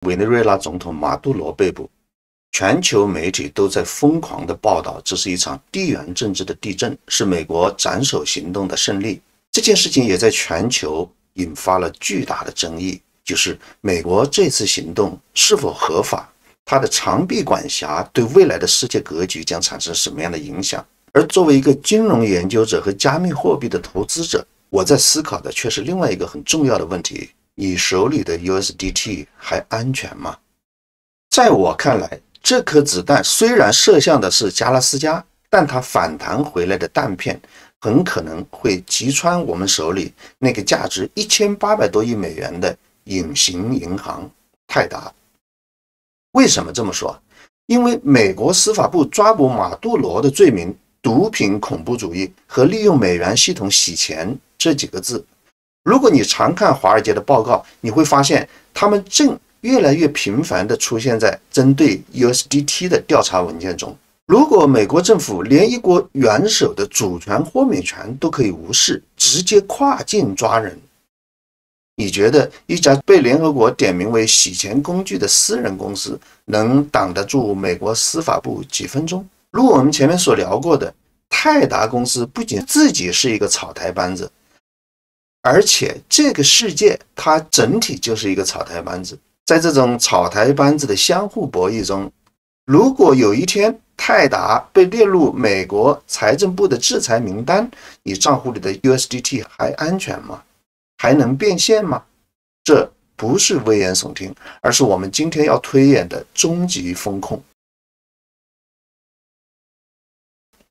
委內瑞拉總統馬杜羅被捕，全球媒體都在瘋狂地報道，這是一場地缘政治的地震，是美國斩首行動的勝利。這件事情也在全球引發了巨大的爭議，就是美国這次行動是否合法，它的长臂管轄对未来的世界格局将產生什麼樣的影響。而作為一個金融研究者和加密貨幣的投資者，我在思考的卻是另外一個很重要的問題：你手裡的 USDT 還安全嗎？在我看来，這顆子彈雖然射向的是加拉斯加，但它反彈回來的彈片很可能會擊穿我們手裡那個價值1800多億美元的隱形銀行泰達。為什麼這麼說？因為美國司法部抓捕馬杜羅的罪名毒品恐怖主義和利用美元系統洗錢這幾個字，如果你常看華爾街的報告，你會發現他們正越來越頻繁地出現在針對 USDT 的調查文件中。如果美國政府連一國元首的主权豁免權都可以无视，直接跨境抓人，你覺得一家被聯合國點名為洗錢工具的私人公司能擋得住美國司法部幾分鐘？如我們前面所聊過的，泰達公司不僅自己是一個草台班子，而且這個世界它整體就是一個草台班子。在這種草台班子的相互博弈中，如果有一天泰達被列入美國財政部的制裁名單，你賬戶裡的 USDT 還安全嗎？還能變現嗎？這不是危言聳聽，而是我們今天要推演的終極風控。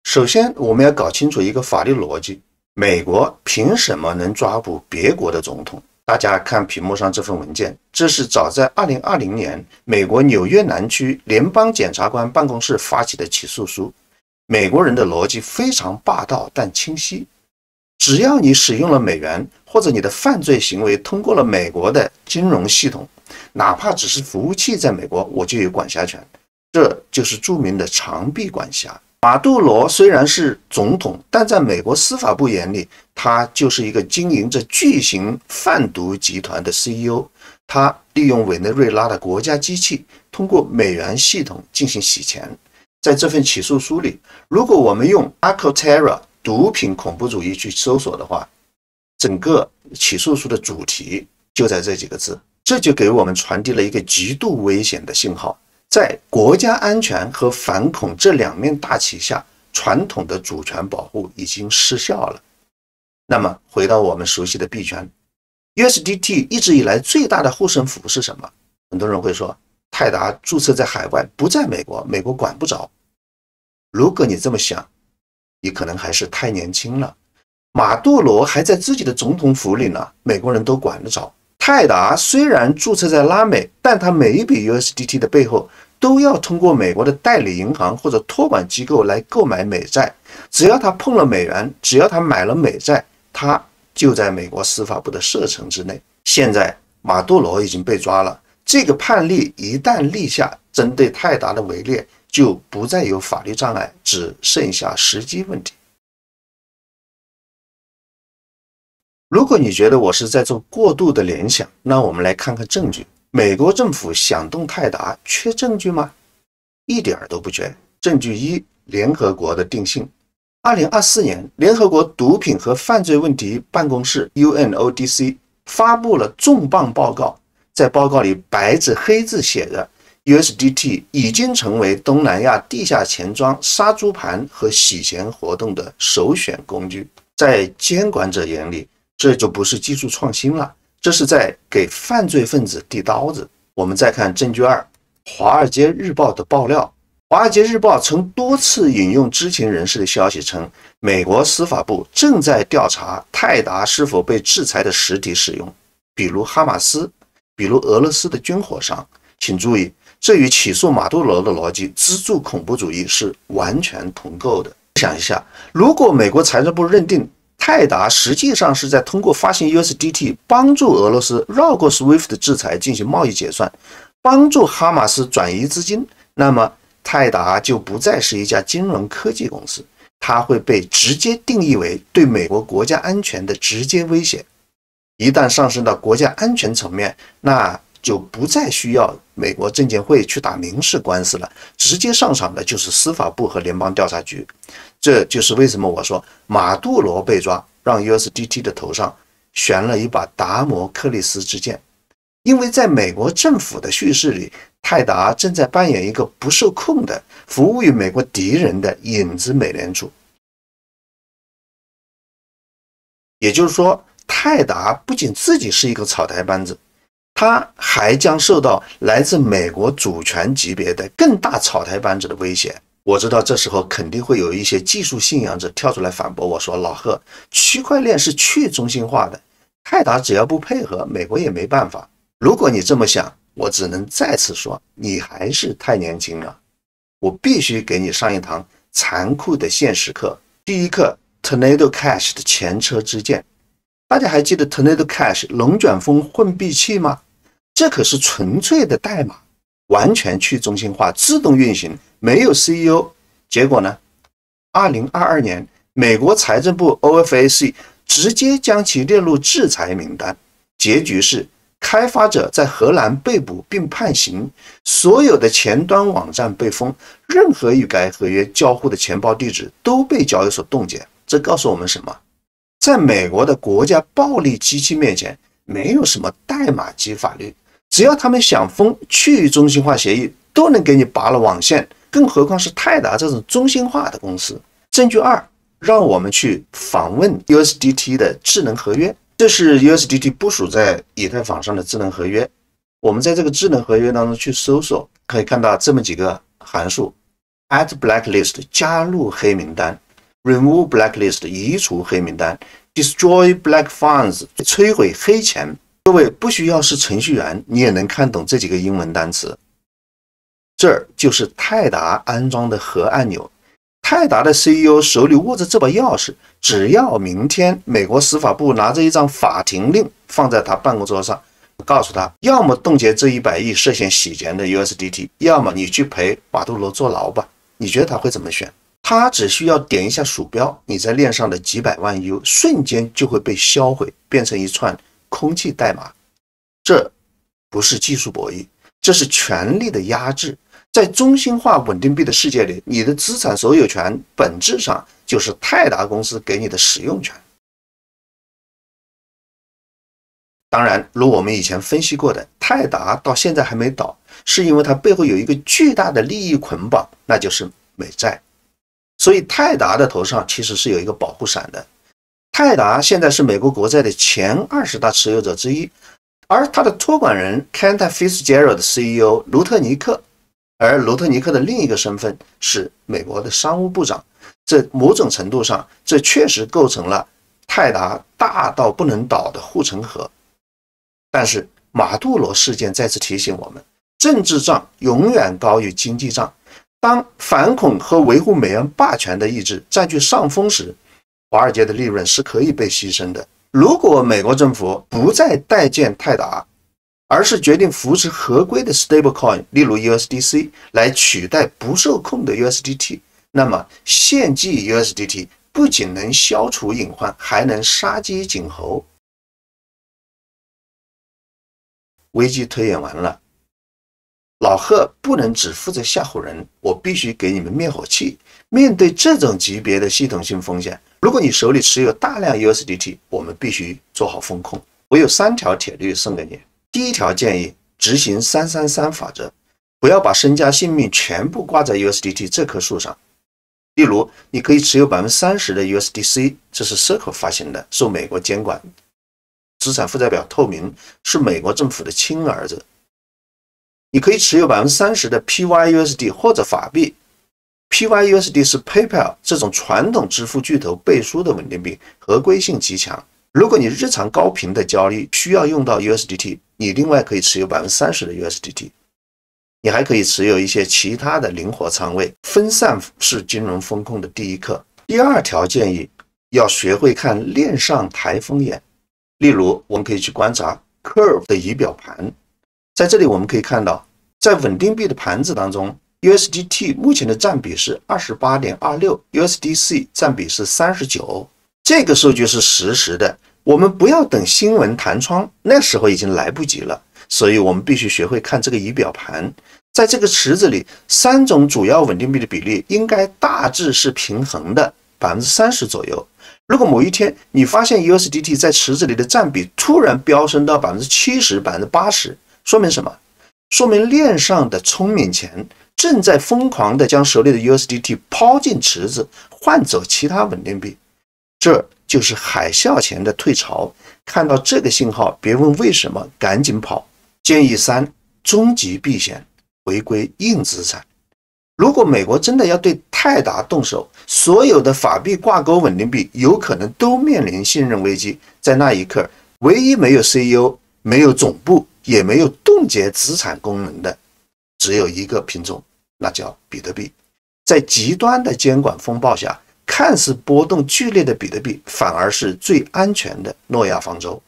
首先，我們要搞清楚一個法律邏輯：美國憑什麼能抓捕別國的總統？大家看屏幕上這份文件，這是早在2020年美國紐約南區聯邦檢察官辦公室發起的起訴書。美國人的邏輯非常霸道但清晰，只要你使用了美元，或者你的犯罪行為通過了美國的金融系統，哪怕只是服務器在美国，我就有管辖權。這就是著名的长臂管辖。馬杜羅雖然是總統，但在美國司法部眼裡，他就是一個經營着巨型販毒集團的 CEO。他利用委內瑞拉的國家機器，通過美元系統進行洗錢。在這份起訴書裡，如果我們用 Narcoterra 毒品恐怖主義去搜索的話，整個起訴書的主題就在這幾個字，這就給我們傳遞了一個極度危險的信號。在國家安全和反恐這兩面大旗下，傳統的主權保護已經失效了。那麼回到我們熟悉的幣圈， USDT 一直以來最大的護身符是什麼？很多人會說，泰達註冊在海外，不在美國，美國管不着。如果你這麼想，你可能還是太年輕了。馬杜羅還在自己的總統府裡呢，美國人都管得着。泰達雖然註冊在拉美，但他每一筆 USDT 的背後都要通過美國的代理銀行或者托管機構來購買美債。只要他碰了美元，只要他買了美債，他就在美國司法部的射程之內。現在馬杜羅已經被抓了，這個判例一旦立下，針對泰達的圍獵就不再有法律障礙，只剩下時機問題。如果你覺得我是在做過度的聯想，那我們來看看證據。美國政府想动泰達，缺證據嗎？一點都不缺。證據一，聯合國的定性。2024年，聯合國毒品和犯罪問題辦公室 UNODC 發布了重磅報告，在報告裡白紙黑字寫着 USDT 已經成為東南亞地下錢莊、殺豬盤和洗錢活動的首選工具。在監管者眼裡，這就不是技術創新了，這是在給犯罪分子遞刀子。我們再看證據二，《華爾街日報》的爆料。《華爾街日報》曾多次引用知情人士的消息稱，美國司法部正在調查泰達是否被制裁的實體使用，比如哈馬斯，比如俄羅斯的軍火商。請注意，這與起訴馬杜羅的邏輯資助恐怖主義是完全同構的。想一下，如果美國財政部認定泰達實際上是在通過發行 USDT 幫助俄羅斯繞過 SWIFT 的制裁進行貿易結算，幫助哈馬斯轉移資金，那麼泰達就不再是一家金融科技公司，它會被直接定義為對美國國家安全的直接威脅。一旦上升到國家安全層面，那就不再需要美国證監會去打民事官司了，直接上场的就是司法部和联邦調查局。這就是為什麼我說馬杜羅被抓，讓 USDT 的頭上懸了一把達摩克利斯之劍。因為在美國政府的敘事裡，泰達正在扮演一個不受控的、服務於美國敵人的影子美聯儲。也就是說，泰達不僅自己是一個草台班子，他還將受到來自美國主權級別的更大草台班子的威脅。我知道這時候肯定會有一些技術信仰者跳出來反駁我說，老賀，區塊鏈是去中心化的，泰達只要不配合，美國也沒辦法。如果你這麼想，我只能再次說，你還是太年輕了。我必須給你上一堂殘酷的現實課。第一課 ，Tornado Cash 的前車之鑑。大家還記得 Tornado Cash 龍捲風混幣器嗎？這可是純粹的代碼，完全去中心化，自動運行，沒有 CEO。結果呢？2022年，美國財政部 OFAC 直接將其列入制裁名單，結局是開發者在荷蘭被捕並判刑，所有的前端網站被封，任何與該合約交互的錢包地址都被交易所凍結。這告訴我們什麼？在美國的國家暴力機器面前，沒有什麼代碼機法律，只要他們想封去中心化協議，都能給你拔了網線，更何況是泰達這種中心化的公司。證據二，讓我們去訪問 USDT 的智能合約。這是 USDT 部署在以太坊上的智能合約。我們在這個智能合約當中去搜索，可以看到這麼幾個函數 ：add blacklist 加入黑名單 ，remove blacklist 移除黑名單 ，destroy black funds 摧毀黑錢。各位不需要是程序員，你也能看懂这幾個英文單詞。這就是泰達安裝的核按鈕。泰達的 CEO 手裡握着這把鑰匙，只要明天美國司法部拿着一張法庭令放在他辦公桌上，告訴他，要麼凍結這100億涉嫌洗錢的 USDT， 要麼你去陪馬杜羅坐牢吧。你覺得他會怎麼選？他只需要點一下鼠標，你在鏈上的幾百萬 U 瞬間就會被銷毀，變成一串空氣代碼。這不是技術博弈，這是權力的壓制。在中心化穩定幣的世界裡，你的資產所有權本質上就是泰達公司給你的使用權。當然，如我們以前分析過的，泰達到現在還沒倒，是因為它背後有一個巨大的利益捆綁，那就是美債。所以泰達的頭上其實是有一個保護傘的。泰達現在是美國國債的前20大持有者之一，而他的托管人 Cantor Fitzgerald 的 CEO 盧特尼克。而卢特尼克的另一個身份是美國的商務部長，這某種程度上，這確實構成了泰達大到不能倒的護城河。但是馬杜羅事件再次提醒我們，政治賬永遠高於經濟賬。當反恐和維護美元霸權的意志佔據上風時，華爾街的利潤是可以被犧牲的。如果美國政府不再待見泰達，而是決定扶持合規的 stablecoin， 例如 USDC 來取代不受控的 USDT， 那麼獻祭 USDT 不僅能消除隱患，還能殺雞儆猴。危機推演完了，老賀不能只負責嚇唬人，我必須給你們滅火器。面對這種級別的系統性風險，如果你手裡持有大量 USDT， 我們必須做好風控。我有3條鐵律送給你。第一條建議，執行333法則，不要把身家性命全部掛在 USDT 這棵樹上。例如，你可以持有30%的 USDC， 這是 Circle 發行的，受美國監管，資產負債表透明，是美國政府的親兒子。你可以持有30%的 PYUSD 或者法幣。PYUSD 是 PayPal 這種傳統支付巨头背書的穩定幣，合規性極強。如果你日常高頻的交易需要用到 USDT， 你另外可以持有30%的 USDT， 你還可以持有一些其他的靈活倉位。分散是金融風控的第一課。第二條建議，要學會看鏈上台風眼。例如，我們可以去觀察 Curve 的儀表盤，在這裡我們可以看到，在穩定幣的盤子當中 ，USDT 目前的占比是 28.26%， USDC 占比是 39%。这個數據是實時的，我們不要等新聞彈窗，那時候已經來不及了。所以我們必須學會看這個儀表盤。在這個池子裡，3種主要穩定幣的比例應該大致是平衡的，30%左右。如果某一天你發現 USDT 在池子裡的佔比突然飆升到70%、80%，說明什麼？說明鏈上的聰明錢正在瘋狂地將手裡的 USDT 拋進池子，換走其他穩定幣。這就是海嘯前的退潮。看到這個信號，別問為什麼，趕緊跑。建議3：終極避險，回歸硬資產。如果美國真的要對泰達動手，所有的法幣掛鈎穩定幣有可能都面臨信任危機。在那一刻，唯一沒有 CEO、沒有總部，也沒有凍結資產功能的，只有一個品種，那叫比特幣。在極端的監管風暴下，看似波動劇烈的比特幣反而是最安全的諾亞方舟。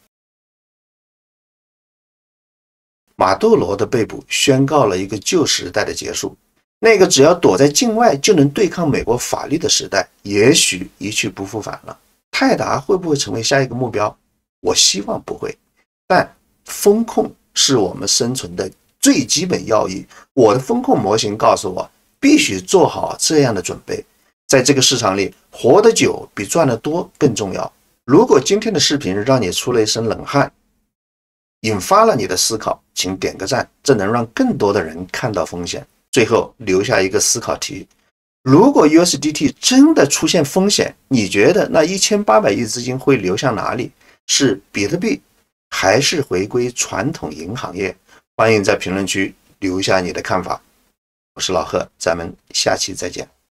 馬杜羅的被捕宣告了一個舊時代的結束，那個只要躲在境外就能对抗美國法律的時代，也許一去不復返了。泰達會不會成為下一個目標？我希望不會，但風控是我們生存的最基本要義。我的風控模型告訴我，必須做好這樣的準備。在這個市場裡，活得久比賺得多更重要。如果今天的視頻讓你出了一身冷汗，引發了你的思考，請點個讚，這能讓更多的人看到風險。最後留下一個思考題：如果 USDT 真的出現風險，你覺得那1800億資金會流向哪裡？是比特幣，還是回歸傳統銀行業？歡迎在評論區留下你的看法。我是老賀，咱們下期再見。